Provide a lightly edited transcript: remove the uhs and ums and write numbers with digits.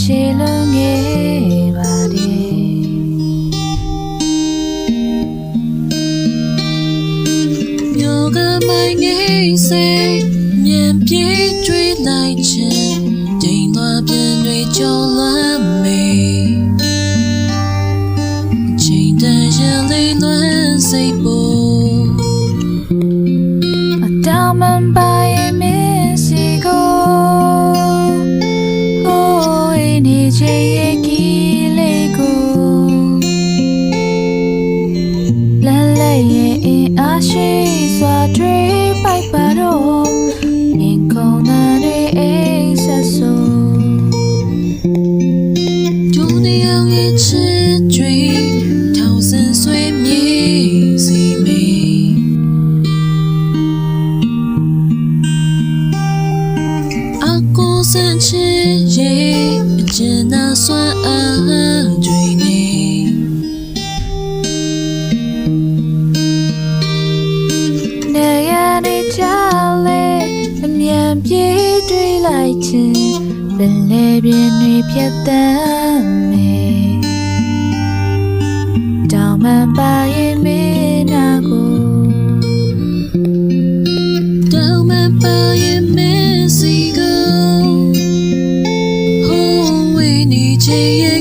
ရှည်လွန်ခဲ့ပါတယ်မြို့ကမိုင်းငယ်စေမြန်ပြေးတွေးလိုက်ခြင်းဒိန်သွားပြန်တွေကြော်လွမ်းမေချိန်တန်ရင်လေးလွမ်းစိတ်ပေါ်အတောင်မပါရဲ့မင်းစီကိုဟိုးနေချေရဲ့ကီလေးကိုလမ်းလက်ရဲ့အင်းအားရှိစွာတွေးပိုက်ပါတော့ငင်ခုန်နာတွေအိမ်ဆက်ဆိုဒုနေအောင်ရဲ့ချစ်တွေထောင်စင်ဆွေမြေစီမေအကူစင်ချစ်ရဲ့အကျဉ်းနာစွမ်းအားတွေနေနေရနေကြလေအမြန်ပြေးတွေးလိုက်ခြင်းပင်လေပြင်းတွေဖြတ်တမ်းမေတောင်မှပါရင်မင်းနာကိုတောင်မှပါရင်မင်းစီကိုဟိုးဝေးနေချေရဲ့